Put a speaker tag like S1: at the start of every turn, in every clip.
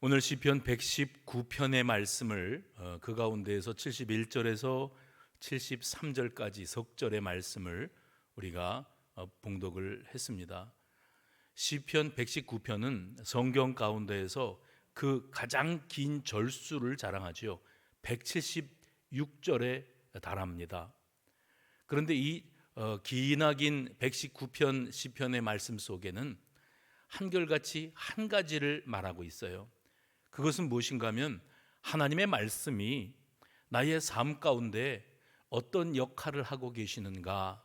S1: 오늘 시편 119편의 말씀을 그 가운데에서 71절에서 73절까지 석절의 말씀을 우리가 봉독을 했습니다. 시편 119편은 성경 가운데에서 그 가장 긴 절수를 자랑하지요. 176절에 달합니다. 그런데 이 기나긴 119편 시편의 말씀 속에는 한결같이 한 가지를 말하고 있어요. 그것은 무엇인가 하면 하나님의 말씀이 나의 삶 가운데 어떤 역할을 하고 계시는가,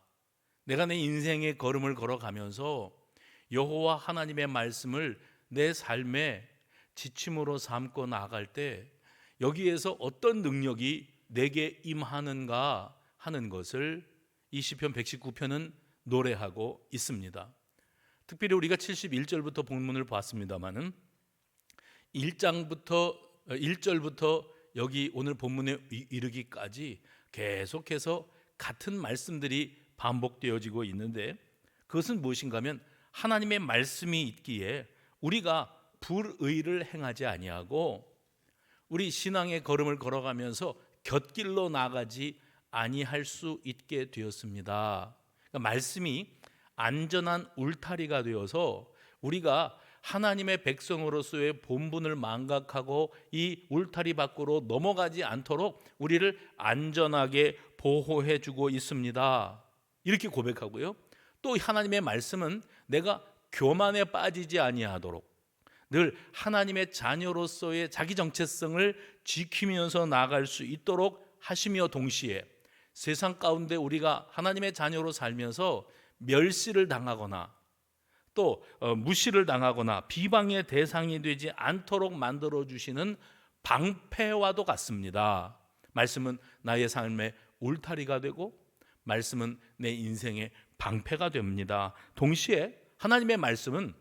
S1: 내가 내 인생의 걸음을 걸어가면서 여호와 하나님의 말씀을 내 삶의 지침으로 삼고 나아갈 때 여기에서 어떤 능력이 내게 임하는가 하는 것을 이 시편 119편은 노래하고 있습니다. 특별히 우리가 71절부터 본문을 봤습니다마는 1절부터 여기 오늘 본문에 이르기까지 계속해서 같은 말씀들이 반복되어지고 있는데, 그것은 무엇인가 하면 하나님의 말씀이 있기에 우리가 불의를 행하지 아니하고 우리 신앙의 걸음을 걸어가면서 곁길로 나가지 아니할 수 있게 되었습니다. 그러니까 말씀이 안전한 울타리가 되어서 우리가 하나님의 백성으로서의 본분을 망각하고 이 울타리 밖으로 넘어가지 않도록 우리를 안전하게 보호해 주고 있습니다. 이렇게 고백하고요. 또 하나님의 말씀은 내가 교만에 빠지지 아니하도록 늘 하나님의 자녀로서의 자기 정체성을 지키면서 나아갈 수 있도록 하시며, 동시에 세상 가운데 우리가 하나님의 자녀로 살면서 멸시를 당하거나 또 무시를 당하거나 비방의 대상이 되지 않도록 만들어주시는 방패와도 같습니다. 말씀은 나의 삶의 울타리가 되고 말씀은 내 인생의 방패가 됩니다. 동시에 하나님의 말씀은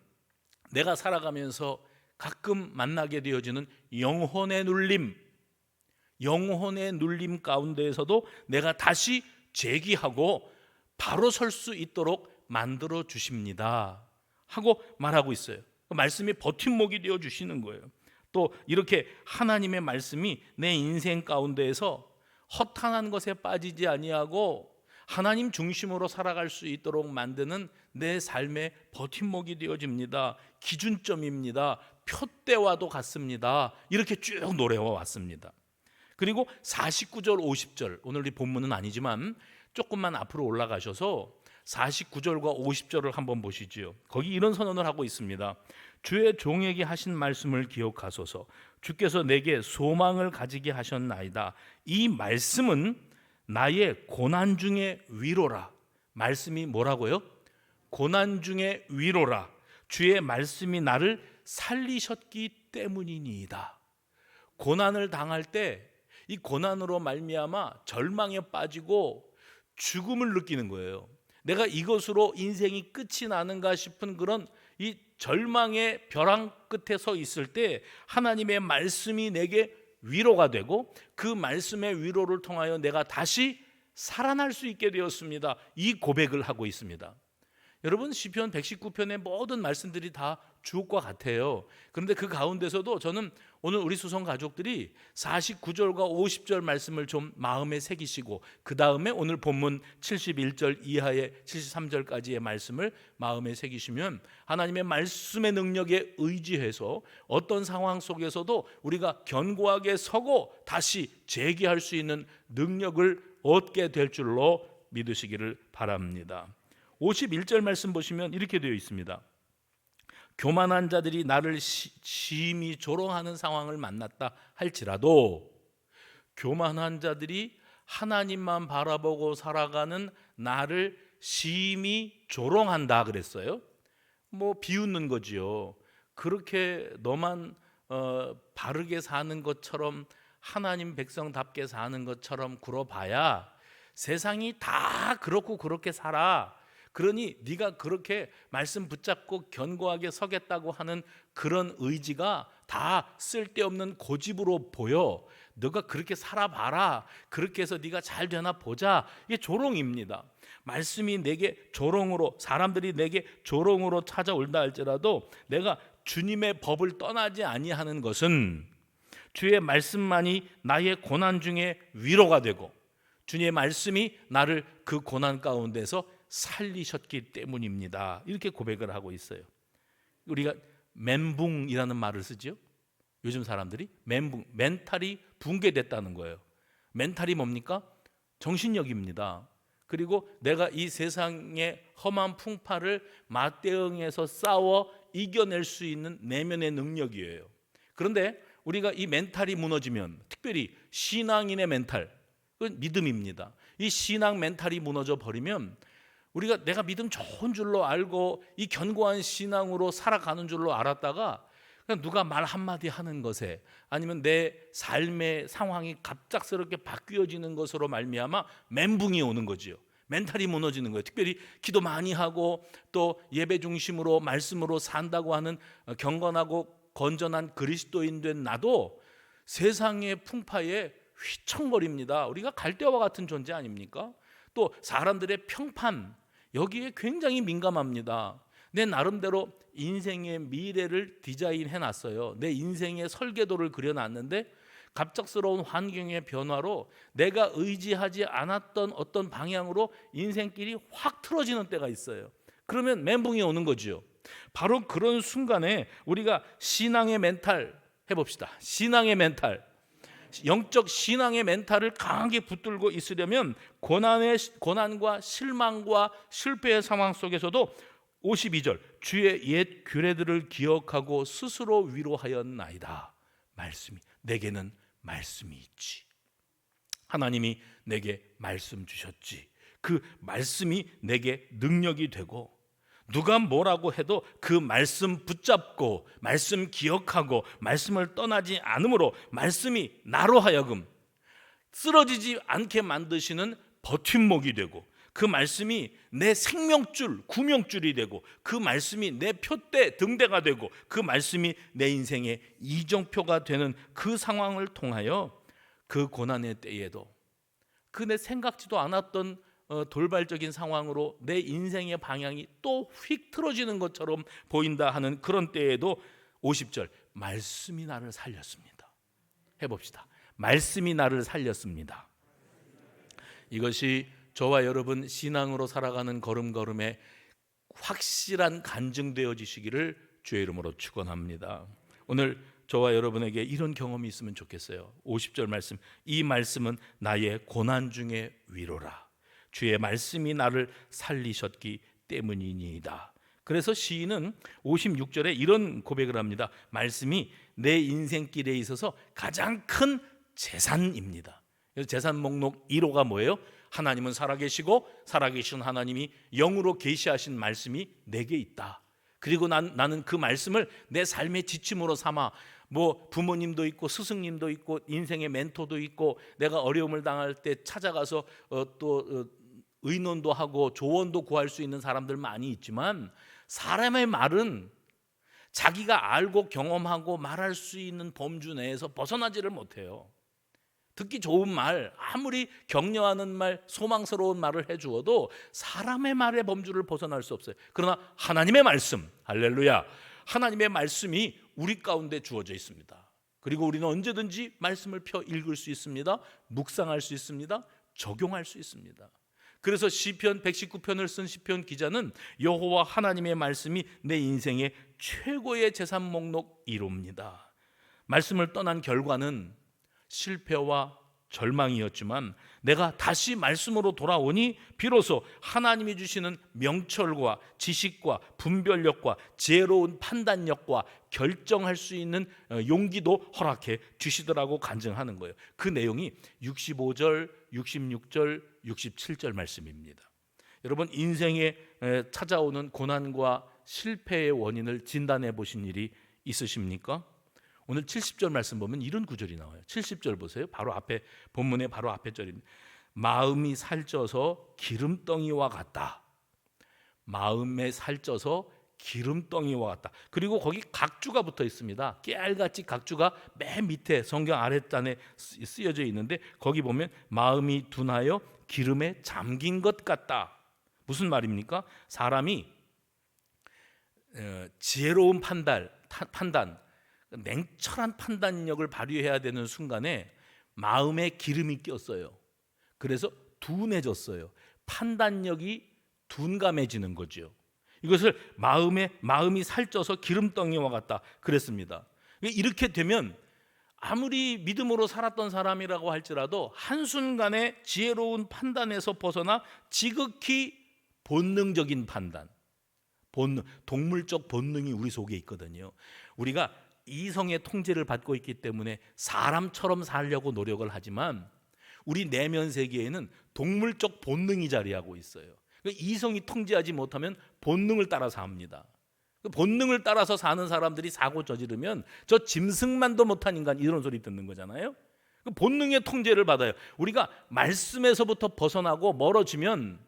S1: 내가 살아가면서 가끔 만나게 되어지는 영혼의 눌림 가운데에서도 내가 다시 재기하고 바로 설 수 있도록 만들어 주십니다 하고 말하고 있어요. 말씀이 버팀목이 되어 주시는 거예요. 또 이렇게 하나님의 말씀이 내 인생 가운데에서 허탄한 것에 빠지지 아니하고 하나님 중심으로 살아갈 수 있도록 만드는 내 삶의 버팀목이 되어집니다. 기준점입니다. 표대와도 같습니다. 이렇게 쭉 노래해 왔습니다. 그리고 49절 50절, 오늘 이 본문은 아니지만 조금만 앞으로 올라가셔서 49절과 50절을 한번 보시지요. 거기 이런 선언을 하고 있습니다. 주의 종에게 하신 말씀을 기억하소서. 주께서 내게 소망을 가지게 하셨나이다. 이 말씀은 나의 고난 중의 위로라. 말씀이 뭐라고요? 고난 중의 위로라. 주의 말씀이 나를 살리셨기 때문이니이다. 고난을 당할 때 이 고난으로 말미암아 절망에 빠지고 죽음을 느끼는 거예요. 내가 이것으로 인생이 끝이 나는가 싶은 그런 이 절망의 벼랑 끝에 서 있을 때 하나님의 말씀이 내게 위로가 되고 그 말씀의 위로를 통하여 내가 다시 살아날 수 있게 되었습니다. 이 고백을 하고 있습니다. 여러분, 시편 119편의 모든 말씀들이 다 주옥과 같아요. 그런데 그 가운데서도 저는 오늘 우리 수성 가족들이 49절과 50절 말씀을 좀 마음에 새기시고 그 다음에 오늘 본문 71절 이하의 73절까지의 말씀을 마음에 새기시면 하나님의 말씀의 능력에 의지해서 어떤 상황 속에서도 우리가 견고하게 서고 다시 재기할 수 있는 능력을 얻게 될 줄로 믿으시기를 바랍니다. 51절 말씀 보시면 이렇게 되어 있습니다. 교만한 자들이 나를 심히 조롱하는 상황을 만났다 할지라도, 교만한 자들이 하나님만 바라보고 살아가는 나를 심히 조롱한다 그랬어요. 뭐 비웃는 거지요. 그렇게 너만 바르게 사는 것처럼, 하나님 백성답게 사는 것처럼 굴어봐야 세상이 다 그렇고 그렇게 살아. 그러니 네가 그렇게 말씀 붙잡고 견고하게 서겠다고 하는 그런 의지가 다 쓸데없는 고집으로 보여. 너가 그렇게 살아봐라. 그렇게 해서 네가 잘 되나 보자. 이게 조롱입니다. 말씀이 내게 조롱으로, 사람들이 내게 조롱으로 찾아올다 할지라도 내가 주님의 법을 떠나지 아니하는 것은 주의 말씀만이 나의 고난 중에 위로가 되고 주님의 말씀이 나를 그 고난 가운데서 살리셨기 때문입니다. 이렇게 고백을 하고 있어요. 우리가 멘붕이라는 말을 쓰죠. 요즘 사람들이 멘탈이 붕괴됐다는 거예요. 멘탈이 뭡니까? 정신력입니다. 그리고 내가 이 세상의 험한 풍파를 맞대응해서 싸워 이겨낼 수 있는 내면의 능력이에요. 그런데 우리가 이 멘탈이 무너지면, 특별히 신앙인의 멘탈, 그건 믿음입니다. 이 신앙 멘탈이 무너져 버리면 우리가 내가 믿음 좋은 줄로 알고 이 견고한 신앙으로 살아가는 줄로 알았다가 그냥 누가 말 한마디 하는 것에, 아니면 내 삶의 상황이 갑작스럽게 바뀌어지는 것으로 말미암아 멘붕이 오는 거지요. 멘탈이 무너지는 거예요. 특별히 기도 많이 하고 또 예배 중심으로 말씀으로 산다고 하는 경건하고 건전한 그리스도인 된 나도 세상의 풍파에 휘청거립니다. 우리가 갈대와 같은 존재 아닙니까? 또 사람들의 평판, 여기에 굉장히 민감합니다. 내 나름대로 인생의 미래를 디자인해 놨어요. 내 인생의 설계도를 그려놨는데 갑작스러운 환경의 변화로 내가 의지하지 않았던 어떤 방향으로 인생길이 확 틀어지는 때가 있어요. 그러면 멘붕이 오는 거죠. 바로 그런 순간에 우리가 신앙의 멘탈 해봅시다. 신앙의 멘탈, 영적 신앙의 멘탈을 강하게 붙들고 있으려면 고난과 실망과 실패의 상황 속에서도 52절, 주의 옛 규례들을 기억하고 스스로 위로하였나이다. 말씀이, 내게는 말씀이 있지. 하나님이 내게 말씀 주셨지. 그 말씀이 내게 능력이 되고, 누가 뭐라고 해도 그 말씀 붙잡고 말씀 기억하고 말씀을 떠나지 않으므로 말씀이 나로 하여금 쓰러지지 않게 만드시는 버팀목이 되고, 그 말씀이 내 생명줄, 구명줄이 되고, 그 말씀이 내 표대, 등대가 되고, 그 말씀이 내 인생의 이정표가 되는 그 상황을 통하여 그 고난의 때에도 그 내 생각지도 않았던 돌발적인 상황으로 내 인생의 방향이 또 휙 틀어지는 것처럼 보인다 하는 그런 때에도 50절, 말씀이 나를 살렸습니다. 해봅시다. 말씀이 나를 살렸습니다. 이것이 저와 여러분 신앙으로 살아가는 걸음걸음에 확실한 간증되어지시기를 주의 이름으로 축원합니다. 오늘 저와 여러분에게 이런 경험이 있으면 좋겠어요. 50절 말씀, 이 말씀은 나의 고난 중에 위로라. 주의 말씀이 나를 살리셨기 때문이니이다. 그래서 시인은 56절에 이런 고백을 합니다. 말씀이 내 인생길에 있어서 가장 큰 재산입니다. 그래서 재산 목록 1호가 뭐예요? 하나님은 살아계시고 살아계신 하나님이 영으로 계시하신 말씀이 내게 있다. 그리고 나는 그 말씀을 내 삶의 지침으로 삼아, 뭐 부모님도 있고 스승님도 있고 인생의 멘토도 있고 내가 어려움을 당할 때 찾아가서 또 의논도 하고 조언도 구할 수 있는 사람들 많이 있지만, 사람의 말은 자기가 알고 경험하고 말할 수 있는 범주 내에서 벗어나지를 못해요. 듣기 좋은 말, 아무리 격려하는 말, 소망스러운 말을 해주어도 사람의 말의 범주를 벗어날 수 없어요. 그러나 하나님의 말씀, 할렐루야, 하나님의 말씀이 우리 가운데 주어져 있습니다. 그리고 우리는 언제든지 말씀을 펴 읽을 수 있습니다. 묵상할 수 있습니다. 적용할 수 있습니다. 그래서 시편 119편을 쓴 시편 기자는 여호와 하나님의 말씀이 내 인생의 최고의 재산 목록 1호입니다. 말씀을 떠난 결과는 실패와 절망이었지만 내가 다시 말씀으로 돌아오니 비로소 하나님이 주시는 명철과 지식과 분별력과 지혜로운 판단력과 결정할 수 있는 용기도 허락해 주시더라고 간증하는 거예요. 그 내용이 65절, 66절, 67절 말씀입니다. 여러분, 인생에 찾아오는 고난과 실패의 원인을 진단해 보신 일이 있으십니까? 오늘 70절 말씀 보면 이런 구절이 나와요. 70절 보세요. 바로 앞에, 본문의 바로 앞에 절입니다. 마음이 살쪄서 기름덩이와 같다. 마음에 살쪄서 기름덩이와 같다. 그리고 거기 각주가 붙어 있습니다. 깨알같이 각주가 맨 밑에 성경 아랫단에 쓰여져 있는데, 거기 보면 마음이 둔하여 기름에 잠긴 것 같다. 무슨 말입니까? 사람이 지혜로운 판단, 판단, 냉철한 판단력을 발휘해야 되는 순간에 마음에 기름이 꼈어요. 그래서 둔해졌어요. 판단력이 둔감해지는 거죠. 이것을 마음이 살쪄서 기름덩이와 같다 그랬습니다. 이렇게 되면 아무리 믿음으로 살았던 사람이라고 할지라도 한순간에 지혜로운 판단에서 벗어나 지극히 본능적인 판단, 동물적 본능이 우리 속에 있거든요. 우리가 이성의 통제를 받고 있기 때문에 사람처럼 살려고 노력을 하지만 우리 내면 세계에는 동물적 본능이 자리하고 있어요. 이성이 통제하지 못하면 본능을 따라서 합니다. 본능을 따라서 사는 사람들이 사고 저지르면 저 짐승만도 못한 인간, 이런 소리 듣는 거잖아요. 본능의 통제를 받아요. 우리가 말씀에서부터 벗어나고 멀어지면,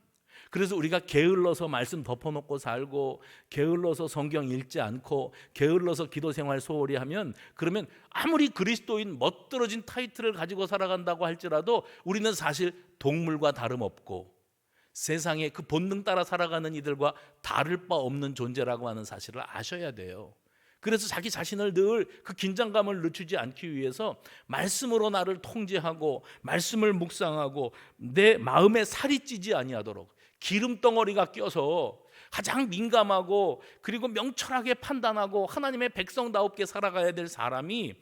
S1: 그래서 우리가 게을러서 말씀 덮어놓고 살고, 게을러서 성경 읽지 않고, 게을러서 기도 생활 소홀히 하면, 그러면 아무리 그리스도인 멋들어진 타이틀을 가지고 살아간다고 할지라도 우리는 사실 동물과 다름없고 세상에 그 본능 따라 살아가는 이들과 다를 바 없는 존재라고 하는 사실을 아셔야 돼요. 그래서 자기 자신을 늘 그 긴장감을 늦추지 않기 위해서 말씀으로 나를 통제하고 말씀을 묵상하고 내 마음에 살이 찌지 아니하도록 기름덩어리가 껴서 가장 민감하고 그리고 명철하게 판단하고 하나님의 백성다웁게 살아가야 될 사람이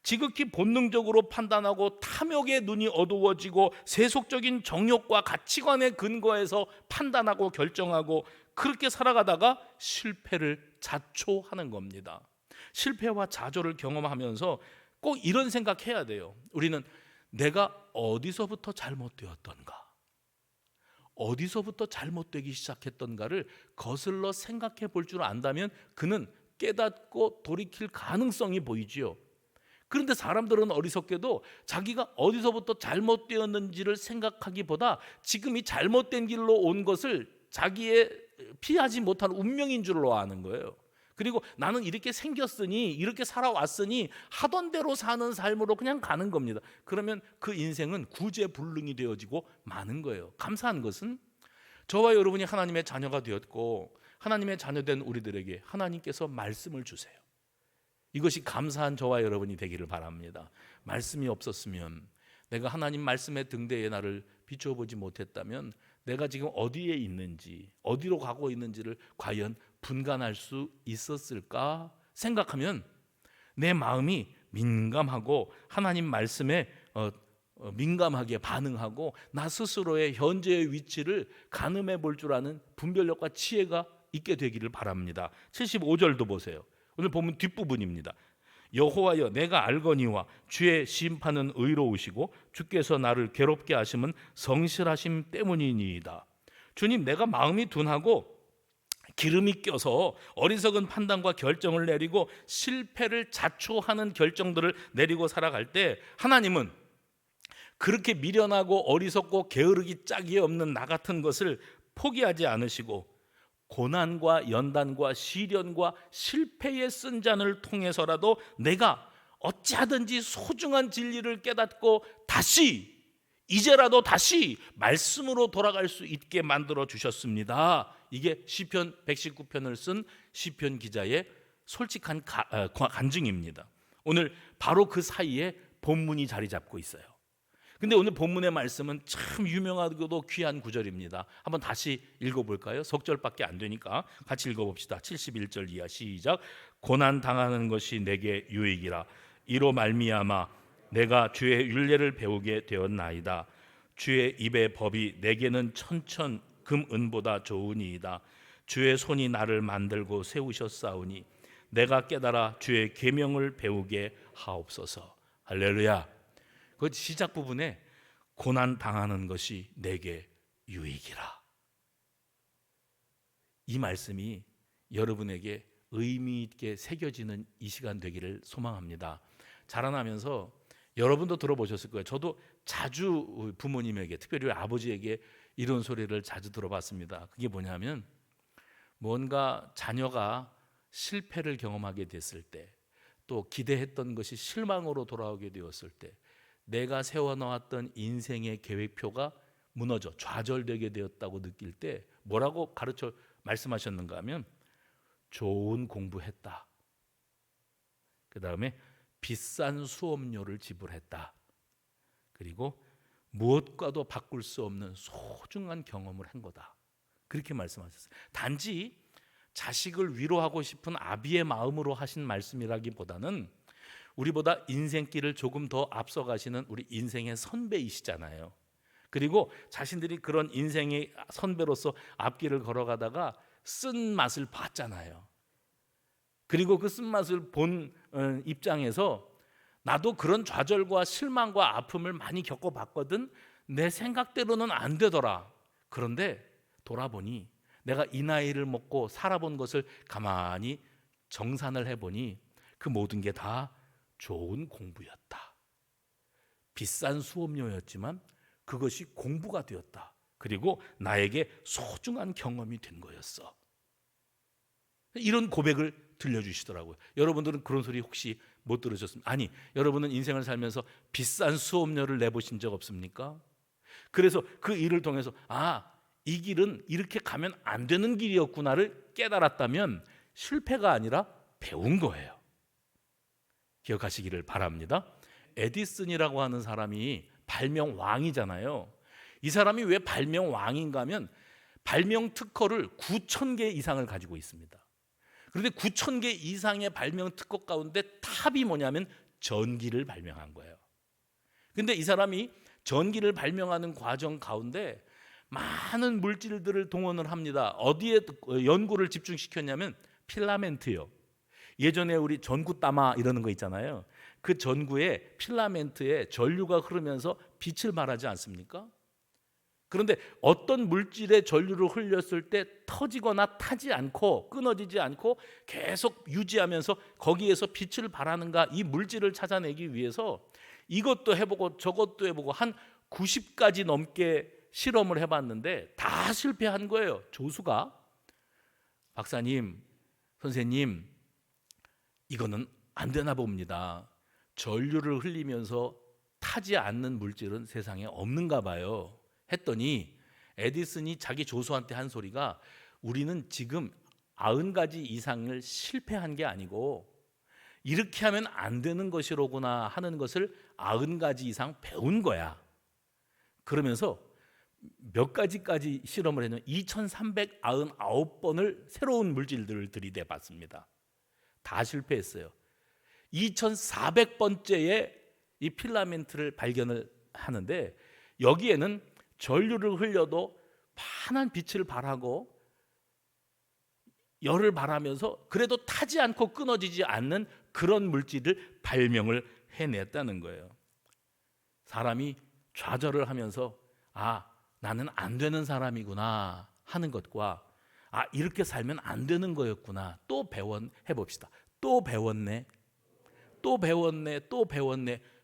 S1: 지극히 본능적으로 판단하고 탐욕의 눈이 어두워지고 세속적인 정욕과 가치관의 근거에서 판단하고 결정하고 그렇게 살아가다가 실패를 자초하는 겁니다. 실패와 좌절을 경험하면서 꼭 이런 생각해야 돼요. 우리는 내가 어디서부터 잘못되었던가, 어디서부터 잘못되기 시작했던가를 거슬러 생각해 볼 줄 안다면 그는 깨닫고 돌이킬 가능성이 보이지요. 그런데 사람들은 어리석게도 자기가 어디서부터 잘못되었는지를 생각하기보다 지금 이 잘못된 길로 온 것을 자기의 피하지 못한 운명인 줄로 아는 거예요. 그리고 나는 이렇게 생겼으니, 이렇게 살아왔으니 하던 대로 사는 삶으로 그냥 가는 겁니다. 그러면 그 인생은 구제불능이 되어지고 마는 거예요. 감사한 것은 저와 여러분이 하나님의 자녀가 되었고 하나님의 자녀된 우리들에게 하나님께서 말씀을 주세요. 이것이 감사한 저와 여러분이 되기를 바랍니다. 말씀이 없었으면, 내가 하나님 말씀의 등대에 나를 비춰보지 못했다면 내가 지금 어디에 있는지, 어디로 가고 있는지를 과연 분간할 수 있었을까 생각하면 내 마음이 민감하고 하나님 말씀에 민감하게 반응하고 나 스스로의 현재의 위치를 가늠해 볼 줄 아는 분별력과 지혜가 있게 되기를 바랍니다. 75절도 보세요. 오늘 보면 뒷부분입니다. 여호와여, 내가 알거니와 주의 심판은 의로우시고 주께서 나를 괴롭게 하심은 성실하심 때문이니이다. 주님, 내가 마음이 둔하고 기름이 껴서 어리석은 판단과 결정을 내리고 실패를 자초하는 결정들을 내리고 살아갈 때 하나님은 그렇게 미련하고 어리석고 게으르기 짝이 없는 나 같은 것을 포기하지 않으시고 고난과 연단과 시련과 실패의 쓴 잔을 통해서라도 내가 어찌하든지 소중한 진리를 깨닫고 이제라도 다시 말씀으로 돌아갈 수 있게 만들어 주셨습니다. 이게 시편 119편을 쓴 시편 기자의 솔직한 간증입니다. 오늘 바로 그 사이에 본문이 자리 잡고 있어요. 근데 오늘 본문의 말씀은 참 유명하고도 귀한 구절입니다. 한번 다시 읽어볼까요? 석 절밖에 안 되니까 같이 읽어봅시다. 71절 이하 시작. 고난 당하는 것이 내게 유익이라. 이로 말미암아 내가 주의 율례를 배우게 되었나이다. 주의 입의 법이 내게는 천천 금은보다 좋으니이다. 주의 손이 나를 만들고 세우셨사오니 내가 깨달아 주의 계명을 배우게 하옵소서. 할렐루야. 그 시작 부분에 고난 당하는 것이 내게 유익이라. 이 말씀이 여러분에게 의미 있게 새겨지는 이 시간 되기를 소망합니다. 자라나면서 여러분도 들어보셨을 거예요. 저도 자주 부모님에게, 특별히 아버지에게 이런 소리를 자주 들어봤습니다. 그게 뭐냐면, 뭔가 자녀가 실패를 경험하게 됐을 때, 또 기대했던 것이 실망으로 돌아오게 되었을 때, 내가 세워놓았던 인생의 계획표가 무너져 좌절되게 되었다고 느낄 때 뭐라고 가르쳐 말씀하셨는가 하면, 좋은 공부했다, 그 다음에 비싼 수업료를 지불했다. 그리고 무엇과도 바꿀 수 없는 소중한 경험을 한 거다. 그렇게 말씀하셨어요. 단지 자식을 위로하고 싶은 아비의 마음으로 하신 말씀이라기보다는 우리보다 인생길을 조금 더 앞서가시는 우리 인생의 선배이시잖아요. 그리고 자신들이 그런 인생의 선배로서 앞길을 걸어가다가 쓴맛을 봤잖아요. 그리고 그 쓴맛을 본 입장에서 나도 그런 좌절과 실망과 아픔을 많이 겪어봤거든. 내 생각대로는 안 되더라. 그런데 돌아보니 내가 이 나이를 먹고 살아본 것을 가만히 정산을 해보니 그 모든 게 다 좋은 공부였다. 비싼 수업료였지만 그것이 공부가 되었다. 그리고 나에게 소중한 경험이 된 거였어. 이런 고백을 들려주시더라고요. 여러분들은 그런 소리 혹시 못 들으셨습니까? 아니, 여러분은 인생을 살면서 비싼 수업료를 내보신 적 없습니까? 그래서 그 일을 통해서 이 길은 이렇게 가면 안 되는 길이었구나를 깨달았다면 실패가 아니라 배운 거예요. 기억하시기를 바랍니다. 에디슨이라고 하는 사람이 발명 왕이잖아요. 이 사람이 왜 발명 왕인가 하면 발명 특허를 9,000개 이상을 가지고 있습니다. 그런데 9,000개 이상의 발명 특허 가운데 탑이 뭐냐면 전기를 발명한 거예요. 근데 이 사람이 전기를 발명하는 과정 가운데 많은 물질들을 동원을 합니다. 어디에 연구를 집중시켰냐면 필라멘트요. 예전에 우리 전구 따마 이러는 거 있잖아요. 그 전구에 필라멘트에 전류가 흐르면서 빛을 발하지 않습니까? 그런데 어떤 물질의 전류를 흘렸을 때 터지거나 타지 않고 끊어지지 않고 계속 유지하면서 거기에서 빛을 발하는가, 이 물질을 찾아내기 위해서 이것도 해보고 저것도 해보고 한 90가지 넘게 실험을 해봤는데 다 실패한 거예요. 조수가 박사님, 선생님, 이거는 안 되나 봅니다. 전류를 흘리면서 타지 않는 물질은 세상에 없는가 봐요. 했더니 에디슨이 자기 조수한테 한 소리가 우리는 지금 90가지 이상을 실패한 게 아니고 이렇게 하면 안 되는 것이로구나 하는 것을 90가지 이상 배운 거야. 그러면서 몇 가지까지 실험을 했냐면 2399번을 새로운 물질들을 들이대 봤습니다. 다 실패했어요. 2400번째에 이 필라멘트를 발견을 하는데 여기에는 전류를 흘려도 환한 빛을 발하고 열을 발하면서 그래도 타지 않고 끊어지지 않는 그런 물질을 발명을 해냈다는 거예요. 사람이 좌절을 하면서 나는 안 되는 사람이구나 하는 것과 이렇게 살면 안 되는 거였구나 또 해봅시다. 또 배웠네.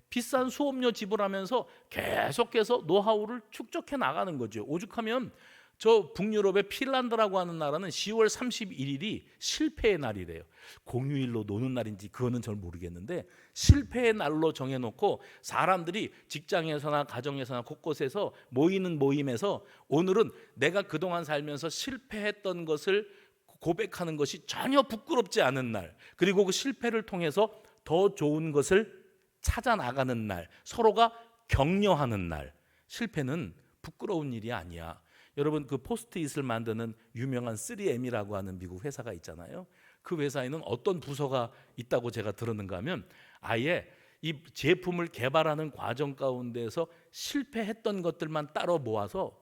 S1: 비싼 수업료 지불하면서 계속해서 노하우를 축적해 나가는 거죠. 오죽하면 저 북유럽의 핀란드라고 하는 나라는 10월 31일이 실패의 날이래요. 공휴일로 노는 날인지 그거는 잘 모르겠는데 실패의 날로 정해놓고 사람들이 직장에서나 가정에서나 곳곳에서 모이는 모임에서 오늘은 내가 그동안 살면서 실패했던 것을 고백하는 것이 전혀 부끄럽지 않은 날, 그리고 그 실패를 통해서 더 좋은 것을 찾아 나가는 날, 서로가 격려하는 날. 실패는 부끄러운 일이 아니야. 여러분 그 포스트잇을 만드는 유명한 3M이라고 하는 미국 회사가 있잖아요. 그 회사에는 어떤 부서가 있다고 제가 들었는가 하면 아예 이 제품을 개발하는 과정 가운데서 실패했던 것들만 따로 모아서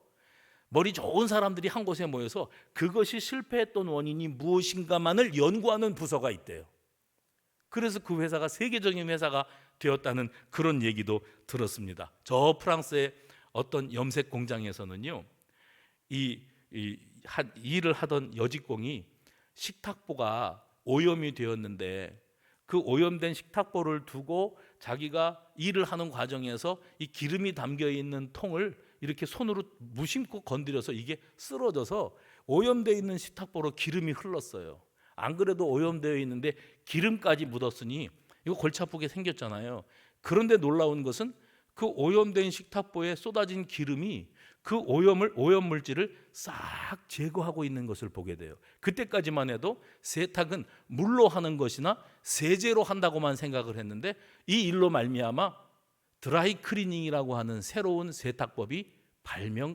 S1: 머리 좋은 사람들이 한 곳에 모여서 그것이 실패했던 원인이 무엇인가만을 연구하는 부서가 있대요. 그래서 그 회사가 세계적인 회사가 되었다는 그런 얘기도 들었습니다. 저 프랑스의 어떤 염색 공장에서는요, 일을 하던 여직공이 식탁보가 오염이 되었는데 그 오염된 식탁보를 두고 자기가 일을 하는 과정에서 이 기름이 담겨 있는 통을 이렇게 손으로 무심코 건드려서 이게 쓰러져서 오염되어 있는 식탁보로 기름이 흘렀어요. 안 그래도 오염되어 있는데 기름까지 묻었으니 이거 골치 아프게 생겼잖아요. 그런데 놀라운 것은 그 오염된 식탁보에 쏟아진 기름이 그 오염 물질을 싹 제거하고 있는 것을 보게 돼요. 그때까지만 해도 세탁은 물로 하는 것이나 세제로 한다고만 생각을 했는데 이 일로 말미암아 드라이 클리닝이라고 하는 새로운 세탁법이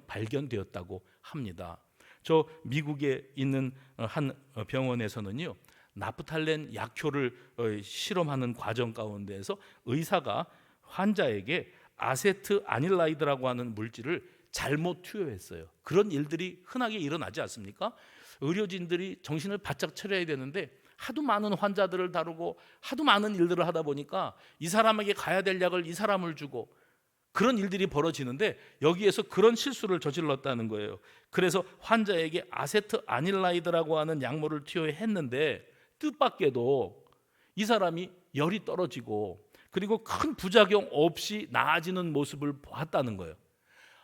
S1: 발견되었다고 합니다. 저 미국에 있는 한 병원에서는요, 나프탈렌 약효를 실험하는 과정 가운데에서 의사가 환자에게 아세트 아닐라이드라고 하는 물질을 잘못 투여했어요. 그런 일들이 흔하게 일어나지 않습니까? 의료진들이 정신을 바짝 차려야 되는데 하도 많은 환자들을 다루고 하도 많은 일들을 하다 보니까 이 사람에게 가야 될 약을 이 사람을 주고 그런 일들이 벌어지는데 여기에서 그런 실수를 저질렀다는 거예요. 그래서 환자에게 아세트 아닐라이드라고 하는 약물을 투여했는데 뜻밖에도 이 사람이 열이 떨어지고 그리고 큰 부작용 없이 나아지는 모습을 보았다는 거예요.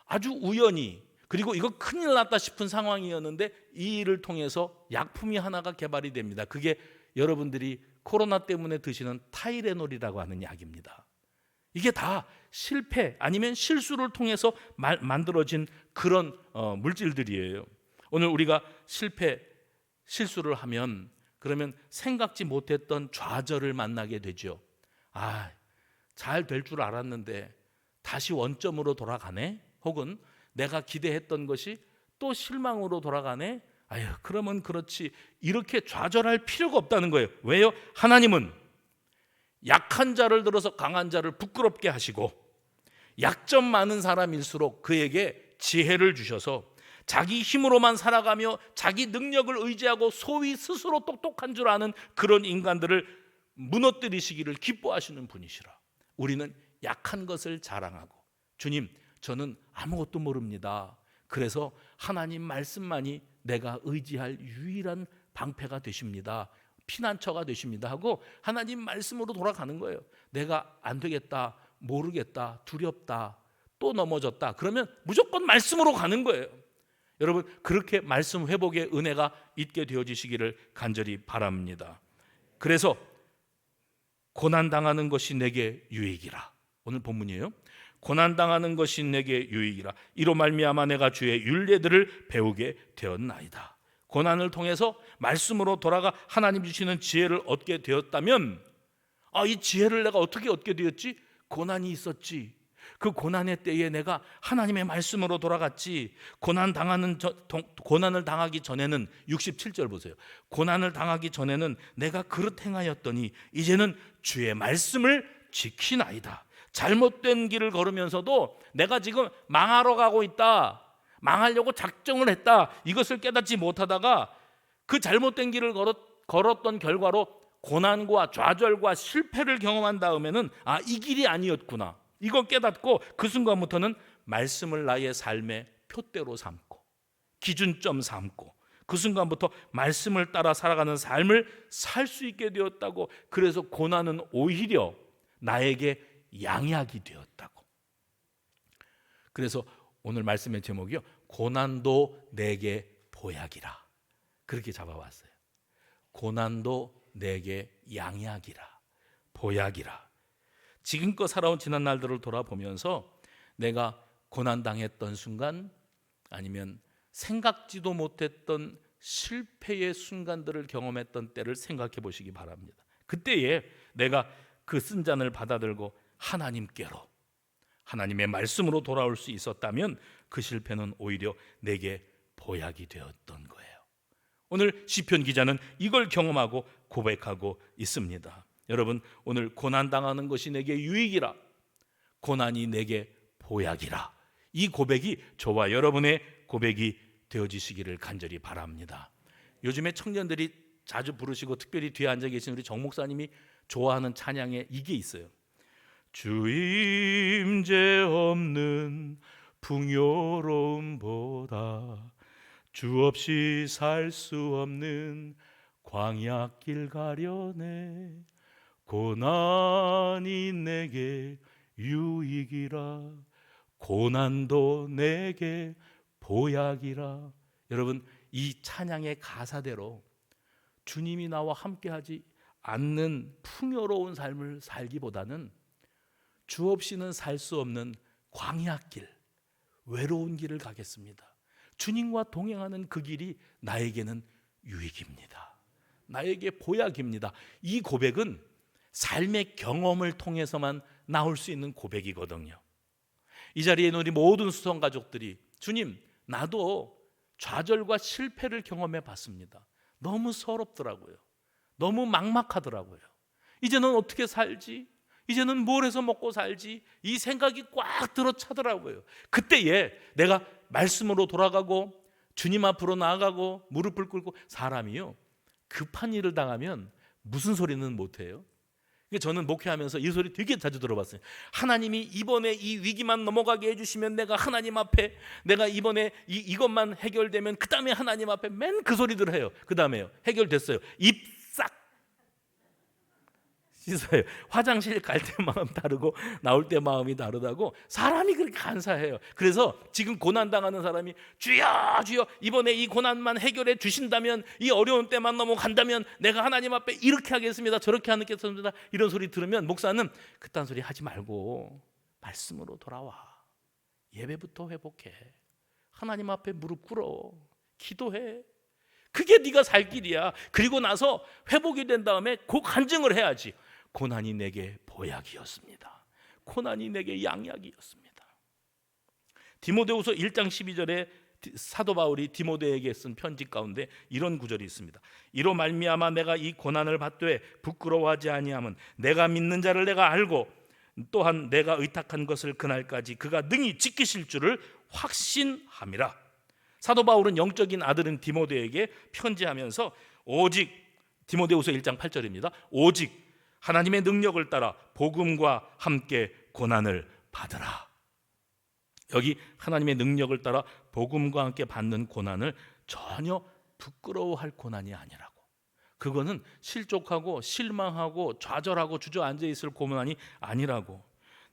S1: 아주 우연히, 그리고 이거 큰일 났다 싶은 상황이었는데 이 일을 통해서 약품이 하나가 개발이 됩니다. 그게 여러분들이 코로나 때문에 드시는 타이레놀이라고 하는 약입니다. 이게 다 실패 아니면 실수를 통해서 만들어진 그런 물질들이에요. 오늘 우리가 실수를 하면 그러면 생각지 못했던 좌절을 만나게 되죠. 잘 될 줄 알았는데 다시 원점으로 돌아가네? 혹은 내가 기대했던 것이 또 실망으로 돌아가네? 그러면 그렇지. 이렇게 좌절할 필요가 없다는 거예요. 왜요? 하나님은 약한 자를 들어서 강한 자를 부끄럽게 하시고 약점 많은 사람일수록 그에게 지혜를 주셔서 자기 힘으로만 살아가며 자기 능력을 의지하고 소위 스스로 똑똑한 줄 아는 그런 인간들을 무너뜨리시기를 기뻐하시는 분이시라. 우리는 약한 것을 자랑하고 주님, 저는 아무것도 모릅니다. 그래서 하나님 말씀만이 내가 의지할 유일한 방패가 되십니다. 피난처가 되십니다 하고 하나님 말씀으로 돌아가는 거예요. 내가 안 되겠다, 모르겠다, 두렵다, 또 넘어졌다. 그러면 무조건 말씀으로 가는 거예요. 여러분, 그렇게 말씀 회복의 은혜가 있게 되어지시기를 간절히 바랍니다. 그래서 고난당하는 것이 내게 유익이라. 오늘 본문이에요. 고난당하는 것이 내게 유익이라. 이로 말미암아 내가 주의 율례들을 배우게 되었나이다. 고난을 통해서 말씀으로 돌아가 하나님 주시는 지혜를 얻게 되었다면 이 지혜를 내가 어떻게 얻게 되었지? 고난이 있었지. 그 고난의 때에 내가 하나님의 말씀으로 돌아갔지. 고난을 당하기 전에는 67절 보세요. 고난을 당하기 전에는 내가 그릇 행하였더니 이제는 주의 말씀을 지키나이다. 잘못된 길을 걸으면서도 내가 지금 망하러 가고 있다, 망하려고 작정을 했다, 이것을 깨닫지 못하다가 그 잘못된 길을 걸었던 결과로 고난과 좌절과 실패를 경험한 다음에는 이 길이 아니었구나, 이거 깨닫고 그 순간부터는 말씀을 나의 삶의 표대로 삼고 기준점 삼고 그 순간부터 말씀을 따라 살아가는 삶을 살 수 있게 되었다고. 그래서 고난은 오히려 나에게 양약이 되었다고. 그래서 오늘 말씀의 제목이요, 고난도 내게 보약이라. 그렇게 잡아왔어요. 고난도 내게 양약이라, 보약이라. 지금껏 살아온 지난 날들을 돌아보면서 내가 고난당했던 순간 아니면 생각지도 못했던 실패의 순간들을 경험했던 때를 생각해 보시기 바랍니다. 그때에 내가 그 쓴 잔을 받아들고 하나님께로, 하나님의 말씀으로 돌아올 수 있었다면 그 실패는 오히려 내게 보약이 되었던 거예요. 오늘 시편 기자는 이걸 경험하고 고백하고 있습니다. 여러분, 오늘 고난당하는 것이 내게 유익이라, 고난이 내게 보약이라, 이 고백이 저와 여러분의 고백이 되어지시기를 간절히 바랍니다. 요즘에 청년들이 자주 부르시고 특별히 뒤에 앉아 계신 우리 정 목사님이 좋아하는 찬양에 이게 있어요. 주 임재 없는 풍요로움보다 주 없이 살 수 없는 광야길 가려네. 고난이 내게 유익이라, 고난도 내게 보약이라. 여러분, 이 찬양의 가사대로 주님이 나와 함께하지 않는 풍요로운 삶을 살기보다는 주 없이는 살 수 없는 광야길, 외로운 길을 가겠습니다. 주님과 동행하는 그 길이 나에게는 유익입니다. 나에게 보약입니다. 이 고백은 삶의 경험을 통해서만 나올 수 있는 고백이거든요. 이 자리에 있는 우리 모든 수성 가족들이 주님, 나도 좌절과 실패를 경험해 봤습니다. 너무 서럽더라고요. 너무 막막하더라고요. 이제는 어떻게 살지? 이제는 뭘 해서 먹고 살지? 이 생각이 꽉 들어차더라고요. 그때에 내가 말씀으로 돌아가고 주님 앞으로 나아가고 무릎을 꿇고, 사람이요, 급한 일을 당하면 무슨 소리는 못해요? 저는 목회하면서 이 소리 되게 자주 들어봤어요. 하나님이 이번에 이 위기만 넘어가게 해주시면 내가 하나님 앞에, 내가 이번에 이것만 해결되면 그 다음에 하나님 앞에, 맨 그 소리들 해요. 그 다음에요, 해결됐어요, 입 싹 씻어요. 화장실 갈 때 마음 다르고 나올 때 마음이 다르다고 사람이 그렇게 간사해요. 그래서 지금 고난당하는 사람이 주여 주여 이번에 이 고난만 해결해 주신다면, 이 어려운 때만 넘어간다면 내가 하나님 앞에 이렇게 하겠습니다, 저렇게 하겠습니다, 이런 소리 들으면 목사는 그딴 소리 하지 말고 말씀으로 돌아와. 예배부터 회복해. 하나님 앞에 무릎 꿇어. 기도해. 그게 네가 살 길이야. 그리고 나서 회복이 된 다음에 그 간증을 해야지. 고난이 내게 보약이었습니다. 고난이 내게 양약이었습니다. 디모데후서 1장 12절에 사도 바울이 디모데에게 쓴 편지 가운데 이런 구절이 있습니다. 이로 말미암아 내가 이 고난을 받되 부끄러워하지 아니함은 내가 믿는 자를 내가 알고 또한 내가 의탁한 것을 그날까지 그가 능히 지키실 줄을 확신함이라. 사도 바울은 영적인 아들인 디모데에게 편지하면서 오직, 디모데후서 1장 8절입니다. 오직 하나님의 능력을 따라 복음과 함께 고난을 받으라. 여기 하나님의 능력을 따라 복음과 함께 받는 고난을 전혀 부끄러워할 고난이 아니라고. 그거는 실족하고 실망하고 좌절하고 주저앉아 있을 고난이 아니라고.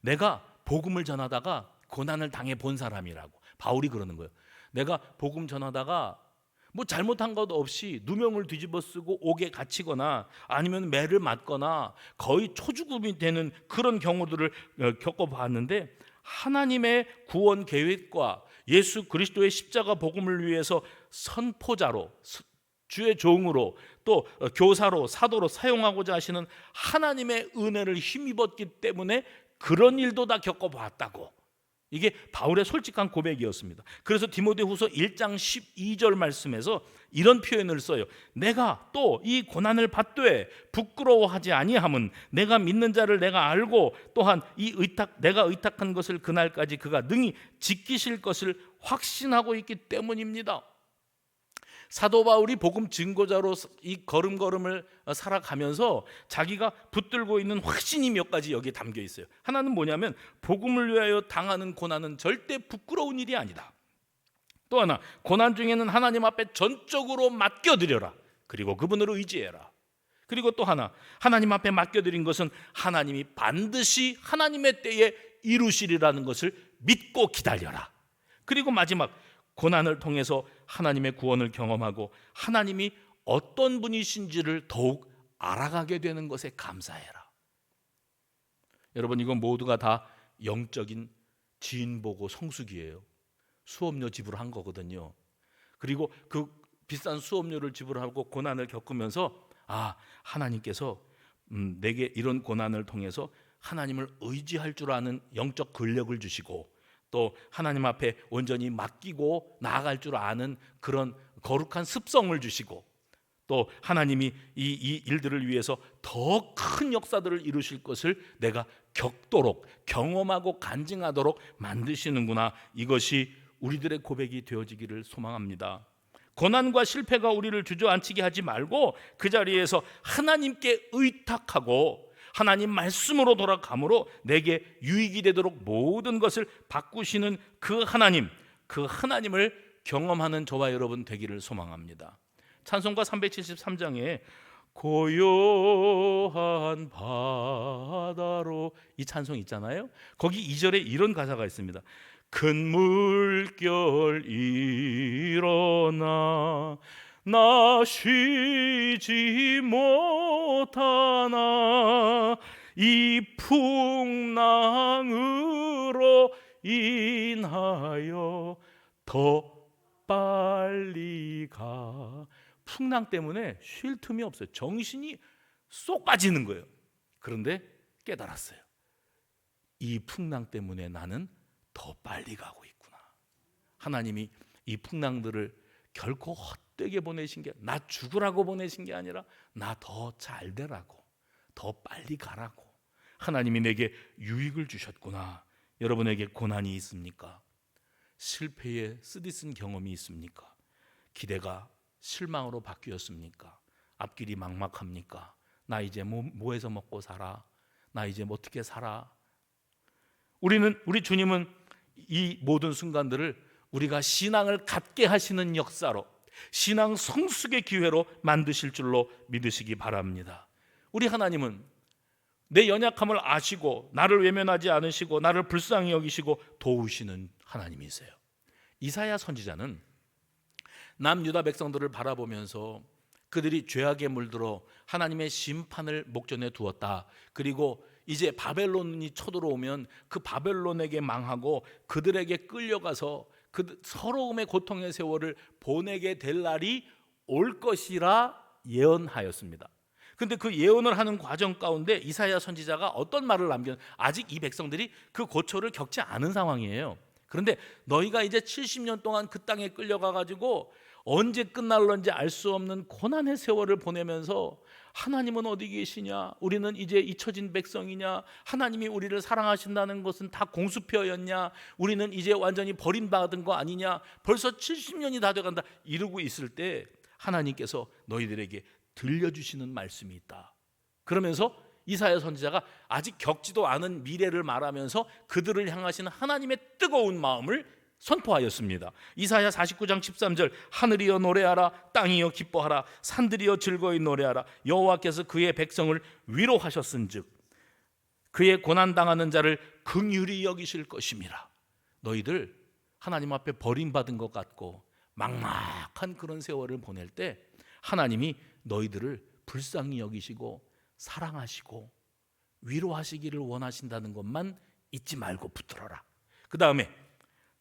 S1: 내가 복음을 전하다가 고난을 당해 본 사람이라고. 바울이 그러는 거예요. 내가 복음 전하다가 뭐 잘못한 것 없이 누명을 뒤집어 쓰고 옥에 갇히거나 아니면 매를 맞거나 거의 초죽음이 되는 그런 경우들을 겪어봤는데, 하나님의 구원 계획과 예수 그리스도의 십자가 복음을 위해서 선포자로, 주의 종으로, 또 교사로, 사도로 사용하고자 하시는 하나님의 은혜를 힘입었기 때문에 그런 일도 다 겪어봤다고. 이게 바울의 솔직한 고백이었습니다. 그래서 디모데후서 1장 12절 말씀에서 이런 표현을 써요. 내가 또 이 고난을 받되 부끄러워하지 아니함은 내가 믿는 자를 내가 알고 또한 내가 의탁한 것을 그날까지 그가 능히 지키실 것을 확신하고 있기 때문입니다. 사도 바울이 복음 증거자로 이 걸음걸음을 살아가면서 자기가 붙들고 있는 확신이 몇 가지 여기에 담겨 있어요. 하나는 뭐냐면, 복음을 위하여 당하는 고난은 절대 부끄러운 일이 아니다. 또 하나, 고난 중에는 하나님 앞에 전적으로 맡겨드려라. 그리고 그분을 의지해라. 그리고 또 하나, 하나님 앞에 맡겨드린 것은 하나님이 반드시 하나님의 때에 이루시리라는 것을 믿고 기다려라. 그리고 마지막, 고난을 통해서 하나님의 구원을 경험하고 하나님이 어떤 분이신지를 더욱 알아가게 되는 것에 감사해라. 여러분, 이건 모두가 다 영적인 지인보고 성수기예요. 수업료 지불한 거거든요. 그리고 그 비싼 수업료를 지불하고 고난을 겪으면서, 하나님께서 내게 이런 고난을 통해서 하나님을 의지할 줄 아는 영적 근력을 주시고, 또 하나님 앞에 온전히 맡기고 나아갈 줄 아는 그런 거룩한 습성을 주시고, 또 하나님이 이 일들을 위해서 더 큰 역사들을 이루실 것을 내가 겪도록, 경험하고 간증하도록 만드시는구나. 이것이 우리들의 고백이 되어지기를 소망합니다. 고난과 실패가 우리를 주저앉히게 하지 말고 그 자리에서 하나님께 의탁하고 하나님 말씀으로 돌아감으로 내게 유익이 되도록 모든 것을 바꾸시는 그 하나님을 경험하는 저와 여러분 되기를 소망합니다. 찬송가 373장에 고요한 바다로, 이 찬송 있잖아요. 거기 2절에 이런 가사가 있습니다. 큰 물결 일어나 나 쉬지 못하나 이 풍랑으로 인하여 더 빨리 가. 풍랑 때문에 쉴 틈이 없어요. 정신이 쏙 빠지는 거예요. 그런데 깨달았어요. 이 풍랑 때문에 나는 더 빨리 가고 있구나. 하나님이 이 풍랑들을 결코 헛되게 보내신 게, 나 죽으라고 보내신 게 아니라 나 더 잘 되라고, 더 빨리 가라고 하나님이 내게 유익을 주셨구나. 여러분에게 고난이 있습니까? 실패에 쓰디쓴 경험이 있습니까? 기대가 실망으로 바뀌었습니까? 앞길이 막막합니까? 나 이제 뭐 해서 먹고 살아? 나 이제 어떻게 살아? 우리 주님은 이 모든 순간들을 우리가 신앙을 갖게 하시는 역사로, 신앙 성숙의 기회로 만드실 줄로 믿으시기 바랍니다. 우리 하나님은 내 연약함을 아시고 나를 외면하지 않으시고 나를 불쌍히 여기시고 도우시는 하나님이세요. 이사야 선지자는 남유다 백성들을 바라보면서 그들이 죄악에 물들어 하나님의 심판을 목전에 두었다. 그리고 이제 바벨론이 쳐들어오면 그 바벨론에게 망하고 그들에게 끌려가서 그 서러움의 고통의 세월을 보내게 될 날이 올 것이라 예언하였습니다. 근데 그 예언을 하는 과정 가운데 이사야 선지자가 어떤 말을 아직 이 백성들이 그 고초를 겪지 않은 상황이에요. 그런데 너희가 이제 70년 동안 그 땅에 끌려가 가지고 언제 끝날런지 알 수 없는 고난의 세월을 보내면서 하나님은 어디 계시냐? 우리는 이제 잊혀진 백성이냐? 하나님이 우리를 사랑하신다는 것은 다 공수표였냐? 우리는 이제 완전히 버림받은 거 아니냐? 벌써 70년이 다 돼간다 이러고 있을 때 하나님께서 너희들에게 들려주시는 말씀이 있다. 그러면서 이사야 선지자가 아직 겪지도 않은 미래를 말하면서 그들을 향하시는 하나님의 뜨거운 마음을 선포하였습니다. 이사야 49장 13절 하늘이여 노래하라, 땅이여 기뻐하라, 산들이여 즐거이 노래하라. 여호와께서 그의 백성을 위로하셨은즉 그의 고난당하는 자를 긍휼히 여기실 것임이라. 너희들 하나님 앞에 버림받은 것 같고 막막한 그런 세월을 보낼 때 하나님이 너희들을 불쌍히 여기시고 사랑하시고 위로하시기를 원하신다는 것만 잊지 말고 붙들어라. 그 다음에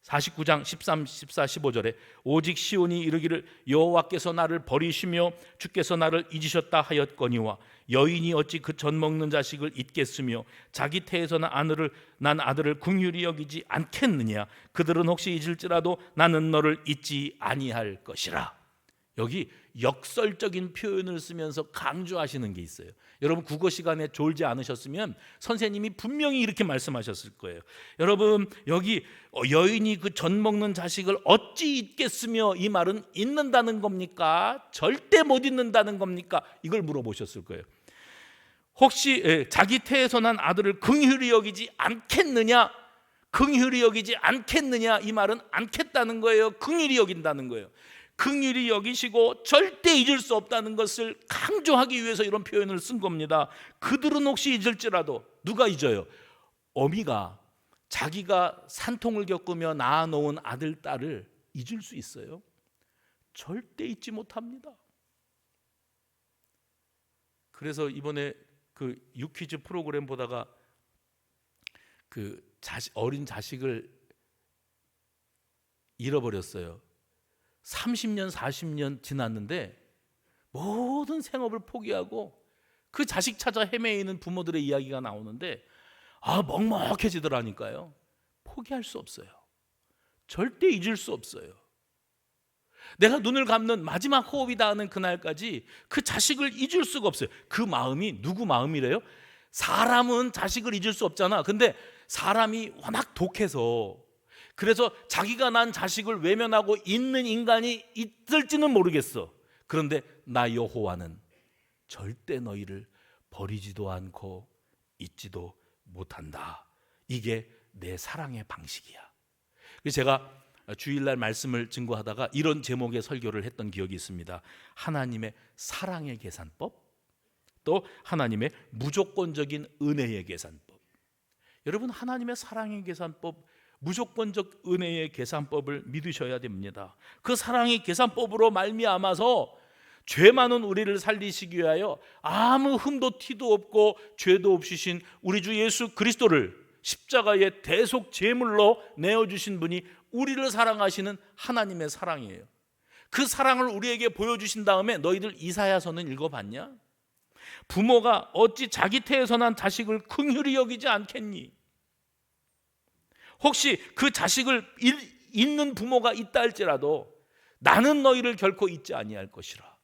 S1: 49장 13, 14, 15절에 오직 시온이 이르기를 여호와께서 나를 버리시며 주께서 나를 잊으셨다 하였거니와 여인이 어찌 그 젖 먹는 자식을 잊겠으며 자기 태에서 난 아들을 긍휼히 여기지 않겠느냐. 그들은 혹시 잊을지라도 나는 너를 잊지 아니할 것이라. 여기 역설적인 표현을 쓰면서 강조하시는 게 있어요. 여러분 국어 시간에 졸지 않으셨으면 선생님이 분명히 이렇게 말씀하셨을 거예요. 여러분 여기 여인이 그 젖 먹는 자식을 어찌 잊겠으며, 이 말은 잊는다는 겁니까? 절대 못 잊는다는 겁니까? 이걸 물어보셨을 거예요. 혹시 자기 태에서 난 아들을 긍휼히 여기지 않겠느냐? 긍휼히 여기지 않겠느냐? 이 말은 않겠다는 거예요. 긍휼히 여긴다는 거예요. 긍휼히 여기시고 절대 잊을 수 없다는 것을 강조하기 위해서 이런 표현을 쓴 겁니다. 그들은 혹시 잊을지라도, 누가 잊어요? 어미가 자기가 산통을 겪으며 낳아놓은 아들, 딸을 잊을 수 있어요? 절대 잊지 못합니다. 그래서 이번에 그 유퀴즈 프로그램 보다가 그 어린 자식을 잃어버렸어요. 30년 40년 지났는데 모든 생업을 포기하고 그 자식 찾아 헤매이는 부모들의 이야기가 나오는데 먹먹해지더라니까요. 포기할 수 없어요. 절대 잊을 수 없어요. 내가 눈을 감는 마지막 호흡이 닿는 그날까지 그 자식을 잊을 수가 없어요. 그 마음이 누구 마음이래요? 사람은 자식을 잊을 수 없잖아. 근데 사람이 워낙 독해서, 그래서 자기가 난 자식을 외면하고 있는 인간이 있을지는 모르겠어. 그런데 나 여호와는 절대 너희를 버리지도 않고 잊지도 못한다. 이게 내 사랑의 방식이야. 그래서 제가 주일날 말씀을 증거하다가 이런 제목의 설교를 했던 기억이 있습니다. 하나님의 사랑의 계산법, 또 하나님의 무조건적인 은혜의 계산법. 여러분 하나님의 사랑의 계산법, 무조건적 은혜의 계산법을 믿으셔야 됩니다. 그 사랑의 계산법으로 말미암아서 죄 많은 우리를 살리시기 위하여 아무 흠도 티도 없고 죄도 없으신 우리 주 예수 그리스도를 십자가의 대속 제물로 내어주신 분이 우리를 사랑하시는 하나님의 사랑이에요. 그 사랑을 우리에게 보여주신 다음에 너희들 이사야서는 읽어봤냐? 부모가 어찌 자기 태에서 난 자식을 긍휼히 여기지 않겠니? 혹시 그 자식을 잊는 부모가 있다 할지라도 나는 너희를 결코 잊지 아니할 것이라.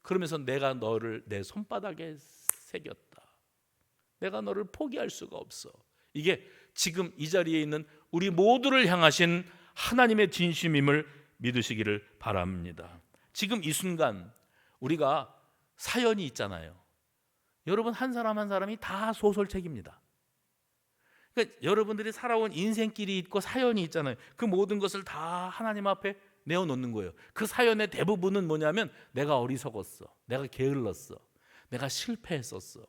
S1: 그러면서 내가 너를 내 손바닥에 새겼다. 내가 너를 포기할 수가 없어. 이게 지금 이 자리에 있는 우리 모두를 향하신 하나님의 진심임을 믿으시기를 바랍니다. 지금 이 순간 우리가 사연이 있잖아요. 여러분 한 사람 한 사람이 다 소설책입니다. 그러니까 여러분들이 살아온 인생길이 있고 사연이 있잖아요. 그 모든 것을 다 하나님 앞에 내어놓는 거예요. 그 사연의 대부분은 뭐냐면 내가 어리석었어, 내가 게을렀어, 내가 실패했었어,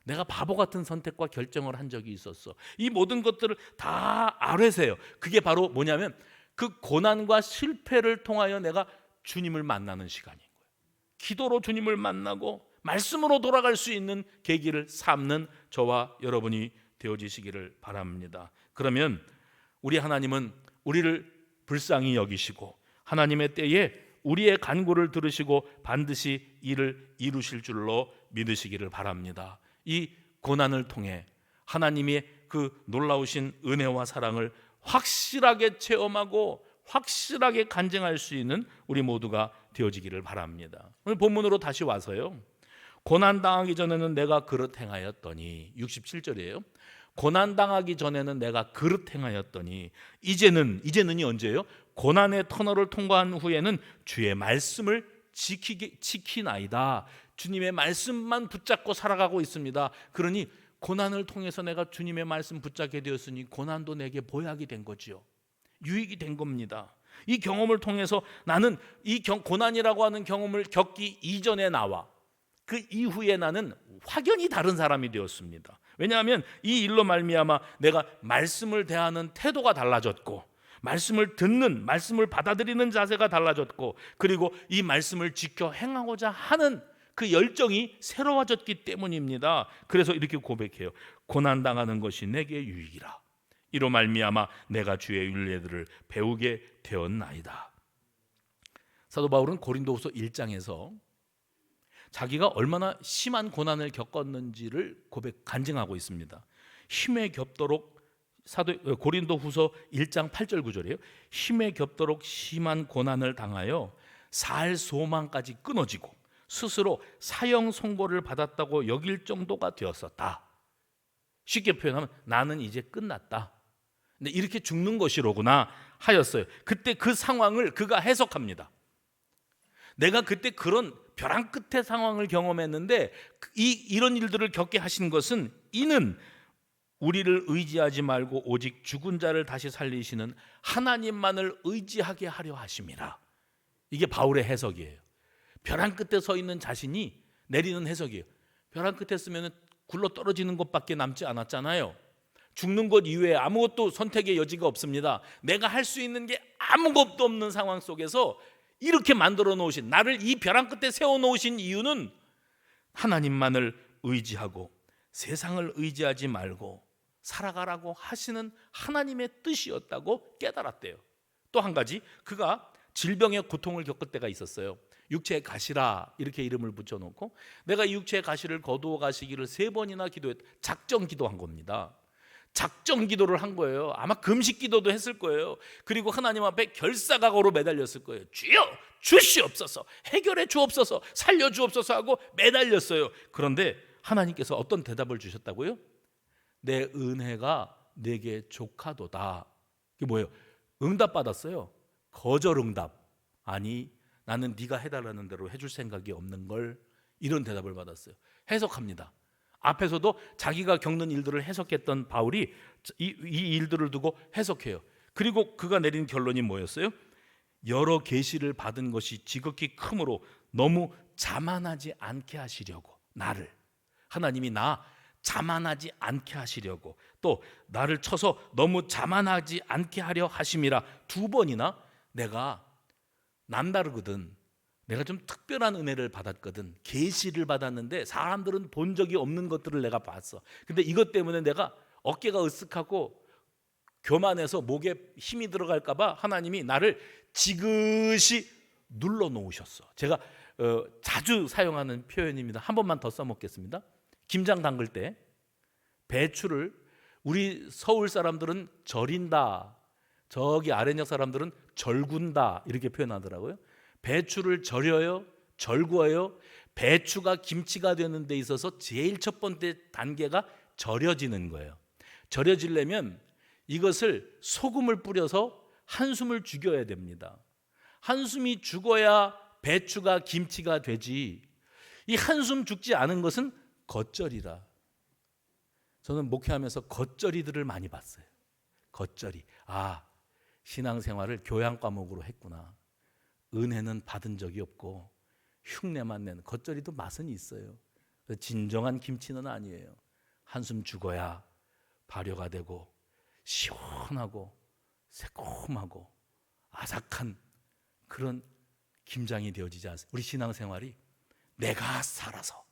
S1: 내가 바보 같은 선택과 결정을 한 적이 있었어. 이 모든 것들을 다 아뢰세요. 그게 바로 뭐냐면 그 고난과 실패를 통하여 내가 주님을 만나는 시간인 거예요. 기도로 주님을 만나고 말씀으로 돌아갈 수 있는 계기를 삼는 저와 여러분이 되어지시기를 바랍니다. 그러면 우리 하나님은 우리를 불쌍히 여기시고 하나님의 때에 우리의 간구를 들으시고 반드시 이를 이루실 줄로 믿으시기를 바랍니다. 이 고난을 통해 하나님의 그 놀라우신 은혜와 사랑을 확실하게 체험하고 확실하게 간증할 수 있는 우리 모두가 되어지기를 바랍니다. 오늘 본문으로 다시 와서요. 고난당하기 전에는 내가 그릇 행하였더니 67절이에요. 고난당하기 전에는 내가 그릇 행하였더니 이제는이 언제예요? 고난의 터널을 통과한 후에는 주의 말씀을 지키나이다. 주님의 말씀만 붙잡고 살아가고 있습니다. 그러니 고난을 통해서 내가 주님의 말씀 붙잡게 되었으니 고난도 내게 보약이 된 거지요. 유익이 된 겁니다. 이 경험을 통해서 나는 이 고난이라고 하는 경험을 겪기 이전에 나와 그 이후에 나는 확연히 다른 사람이 되었습니다. 왜냐하면 이 일로 말미암아 내가 말씀을 대하는 태도가 달라졌고 말씀을 듣는, 말씀을 받아들이는 자세가 달라졌고 그리고 이 말씀을 지켜 행하고자 하는 그 열정이 새로워졌기 때문입니다. 그래서 이렇게 고백해요. 고난당하는 것이 내게 유익이라. 이로 말미암아 내가 주의 율례들을 배우게 되었나이다. 사도 바울은 고린도후서 1장에서 자기가 얼마나 심한 고난을 겪었는지를 간증하고 있습니다. 힘에 겹도록 고린도후서 1장 8절 9절이에요. 힘에 겹도록 심한 고난을 당하여 살 소망까지 끊어지고 스스로 사형 선고를 받았다고 여길 정도가 되었었다. 쉽게 표현하면 나는 이제 끝났다. 근데 이렇게 죽는 것이로구나 하였어요. 그때 그 상황을 그가 해석합니다. 내가 그때 그런 벼랑 끝의 상황을 경험했는데 이런 일들을 겪게 하신 것은 이는 우리를 의지하지 말고 오직 죽은 자를 다시 살리시는 하나님만을 의지하게 하려 하심이라. 이게 바울의 해석이에요. 벼랑 끝에 서 있는 자신이 내리는 해석이에요. 벼랑 끝에 쓰면 굴러 떨어지는 것밖에 남지 않았잖아요. 죽는 것 이외에 아무것도 선택의 여지가 없습니다. 내가 할 수 있는 게 아무것도 없는 상황 속에서 이렇게 만들어 놓으신, 나를 이 벼랑 끝에 세워 놓으신 이유는 하나님만을 의지하고 세상을 의지하지 말고 살아가라고 하시는 하나님의 뜻이었다고 깨달았대요. 또 한 가지, 그가 질병의 고통을 겪을 때가 있었어요. 육체의 가시라 이렇게 이름을 붙여놓고 내가 이 육체의 가시를 거두어 가시기를 3번이나 기도했, 작정 기도한 겁니다. 작정 기도를 한 거예요. 아마 금식 기도도 했을 거예요. 그리고 하나님 앞에 결사각오로 매달렸을 거예요. 주여 주시옵소서, 해결해 주옵소서, 살려 주옵소서 하고 매달렸어요. 그런데 하나님께서 어떤 대답을 주셨다고요? 내 은혜가 내게 족하도다. 이게 뭐예요? 응답 받았어요. 거절 응답. 아니 나는 네가 해달라는 대로 해줄 생각이 없는 걸. 이런 대답을 받았어요. 해석합니다. 앞에서도 자기가 겪는 일들을 해석했던 바울이 이 일들을 두고 해석해요. 그리고 그가 내린 결론이 뭐였어요? 여러 계시를 받은 것이 지극히 크므로 너무 자만하지 않게 하시려고, 나를 하나님이 나 자만하지 않게 하시려고, 또 나를 쳐서 너무 자만하지 않게 하려 하심이라. 2번이나 내가 남다르거든, 내가 좀 특별한 은혜를 받았거든, 계시를 받았는데 사람들은 본 적이 없는 것들을 내가 봤어. 근데 이것 때문에 내가 어깨가 으쓱하고 교만해서 목에 힘이 들어갈까 봐 하나님이 나를 지그시 눌러 놓으셨어. 제가 자주 사용하는 표현입니다. 한 번만 더 써먹겠습니다. 김장 담글 때 배추를 우리 서울 사람들은 절인다, 저기 아랫역 사람들은 절군다 이렇게 표현하더라고요. 배추를 절여요, 절구어요. 배추가 김치가 되는 데 있어서 제일 첫 번째 단계가 절여지는 거예요. 절여지려면 이것을 소금을 뿌려서 한숨을 죽여야 됩니다. 한숨이 죽어야 배추가 김치가 되지. 이 한숨 죽지 않은 것은 겉절이라. 저는 목회하면서 겉절이들을 많이 봤어요. 겉절이. 아, 신앙생활을 교양 과목으로 했구나. 은혜는 받은 적이 없고 흉내만 내는 겉절이도 맛은 있어요. 진정한 김치는 아니에요. 한숨 죽어야 발효가 되고 시원하고 새콤하고 아삭한 그런 김장이 되어지지 않습니까? 우리 신앙생활이 내가 살아서.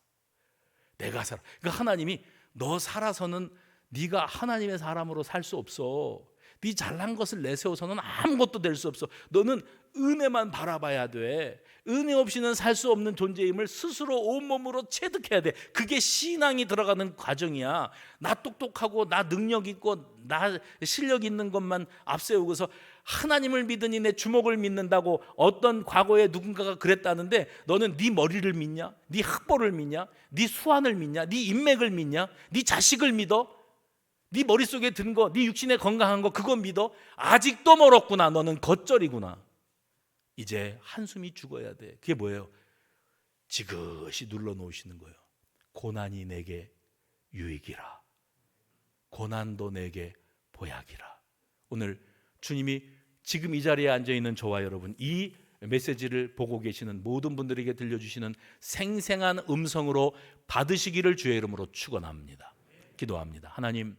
S1: 그러니까 하나님이 너 살아서는 네가 하나님의 사람으로 살 수 없어. 네 잘난 것을 내세워서는 아무것도 될 수 없어. 너는 은혜만 바라봐야 돼. 은혜 없이는 살 수 없는 존재임을 스스로 온몸으로 체득해야 돼. 그게 신앙이 들어가는 과정이야. 나 똑똑하고 나 능력 있고 나 실력 있는 것만 앞세우고서 하나님을 믿으니 내 주먹을 믿는다고 어떤 과거에 누군가가 그랬다는데 너는 네 머리를 믿냐? 네 학벌을 믿냐? 네 수완을 믿냐? 네 인맥을 믿냐? 네 자식을 믿어? 네 머릿속에 든 거, 네 육신에 건강한 거 그거 믿어? 아직도 멀었구나. 너는 겉절이구나. 이제 한숨이 죽어야 돼. 그게 뭐예요? 지그시 눌러놓으시는 거예요. 고난이 내게 유익이라. 고난도 내게 보약이라. 오늘 주님이 지금 이 자리에 앉아있는 저와 여러분, 이 메시지를 보고 계시는 모든 분들에게 들려주시는 생생한 음성으로 받으시기를 주의 이름으로 축원합니다. 기도합니다. 하나님,